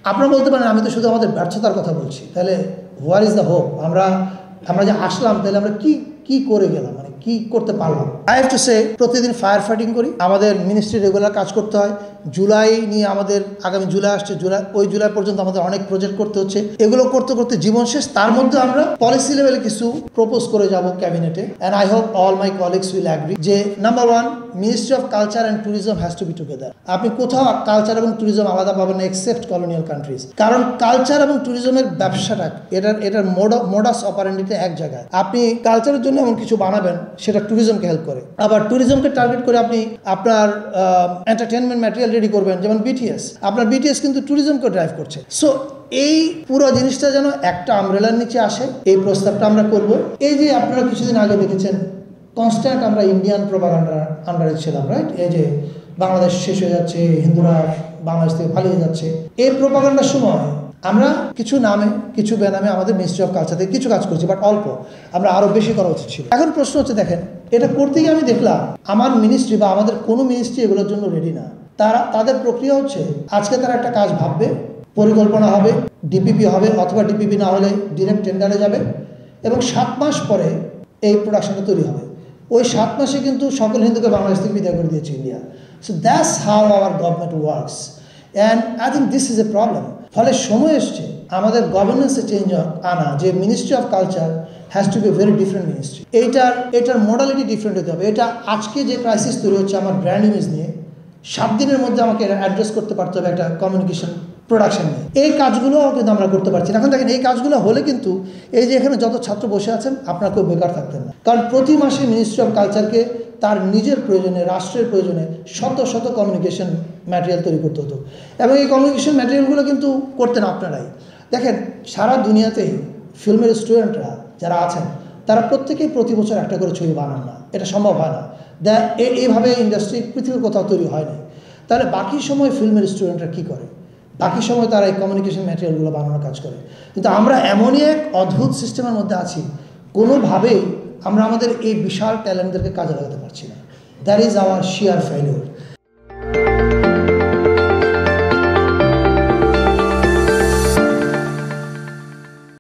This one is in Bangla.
আপনারা বলতে পারেন আমি তো শুধু আমাদের ব্যর্থতার কথা বলছি, তাহলে হোয়ার ইজ দ্য হোপ? আমরা যে আসলাম তাহলে আমরা কি করে গেলাম, মানে কি করতে পারলাম? আই হ্যাভ টু সে প্রতিদিন ফায়ার ফাইটিং করি, আমাদের মিনিস্ট্রি রেগুলার কাজ করতে হয়। জুলাই নিয়ে আমাদের আগামী জুলাই আসছে, জুলাই পর্যন্ত আমাদের অনেক প্রজেক্ট করতে হচ্ছে। এগুলো করতে করতে জীবন শেষ। তার মধ্যে আমরা পলিসি লেভেলে কিছু প্রপোজ করে যাব ক্যাবিনেটে, and I hope all my colleagues will agree যে number 1, ministry of culture and tourism has to be together. আপনি কোথাও কালচার এবং ট্যুরিজম আলাদা পাবেন না এক্সেপ্ট কলোনিয়াল কান্ট্রিজ, কারণ কালচার এবং ট্যুরিজমের ব্যবসাটা এটার মোডাস অপারেন্ডিতে এক জায়গায়। আপনি কালচারের জন্য এমন কিছু বানাবেন সেটা ট্যুরিজমকে হেল্প করে, আবার ট্যুরিজমকে টার্গেট করে আপনি আপনার এন্টারটেনমেন্ট ম্যাটেরিয়াল রেডি করবেন, যেমন বিটিএস। আপনার বিটিএস কিন্তু ট্যুরিজমকে ড্রাইভ করছে। সো এই পুরো জিনিসটা যেন একটা আমব্রেলার নিচে আসে, এই প্রস্তাবটা আমরা করব। এই যে আপনারা কিছুদিন আগে দেখেছেন কনস্ট্যান্ট আমরা ইন্ডিয়ান প্রোপাগান্ডার আন্ডারে ছিলাম, রাইট? এই যে বাংলাদেশ শেষ হয়ে যাচ্ছে, হিন্দুরা বাংলাদেশ থেকে পালিয়ে যাচ্ছে, এই প্রোপাগান্ডার সময় আমরা কিছু নামে কিছু বেনামে আমাদের মিনিস্ট্রি অফ কালচার থেকে কিছু কাজ করছি, বাট অল্প, আমরা আরও বেশি করা উচিত ছিল। এখন প্রশ্ন হচ্ছে, দেখেন এটা করতে গিয়ে আমি দেখলাম আমার মিনিস্ট্রি বা আমাদের কোনো মিনিস্ট্রি এগুলোর জন্য রেডি না। তাদের প্রক্রিয়া হচ্ছে আজকে তারা একটা কাজ ভাববে, পরিকল্পনা হবে, ডিপিপি হবে, অথবা ডিপিপি না হলে ডিরেক্ট টেন্ডারে যাবে, এবং 7 মাস পরে এই প্রোডাকশনটা তৈরি হবে। ওই 7 মাসে কিন্তু সকল হিন্দুকে বাংলাদেশ থেকে বিদায় করে দিয়েছে India. So that's how hour government works, and I think this is a problem. ফলে সময় এসছে আমাদের গভর্নেন্সে চেঞ্জ আনা, যে ministry of culture has to be very different ministry. এটার মডালিটি ডিফারেন্ট হতে হবে। এটা আজকে যে ক্রাইসিস তৈরি হচ্ছে আমার ব্র্যান্ড ইমেজ নিয়ে, 7 দিনের মধ্যে আমাকে অ্যাড্রেস করতে পারতে হবে একটা কমিউনিকেশন প্রোডাকশন নিয়ে। এই কাজগুলোও কিন্তু আমরা করতে পারছি না। এখন দেখেন এই কাজগুলো হলে কিন্তু এই যে এখানে যত ছাত্র বসে আছেন আপনারা কেউ বেকার থাকতেন না, কারণ প্রতি মাসে মিনিস্ট্রি অফ কালচারকে তার নিজের প্রয়োজনে, রাষ্ট্রের প্রয়োজনে শত কমিউনিকেশন ম্যাটেরিয়াল তৈরি করতে হতো, এবং এই কমিউনিকেশন ম্যাটেরিয়ালগুলো কিন্তু করতেন আপনারাই। দেখেন সারা দুনিয়াতেই ফিল্মের স্টুডেন্টরা যারা আছেন তারা প্রত্যেকেই প্রতি বছর একটা করে ছবি বানান না, এটা সম্ভব হয় না। এইভাবে ইন্ডাস্ট্রি পৃথিবীর কোথাও তৈরি হয়নি। তাহলে বাকি সময় ফিল্মের স্টুডেন্টরা কী করে? বাকি সময় তারা এই কমিউনিকেশন ম্যাটেরিয়ালগুলো বানানোর কাজ করে। কিন্তু আমরা এমনই এক অদ্ভুত সিস্টেমের মধ্যে আছি, কোনোভাবেই আমরা আমাদের এই বিশাল ট্যালেন্টদেরকে কাজে লাগাতে পারছি না। That is our shear failure.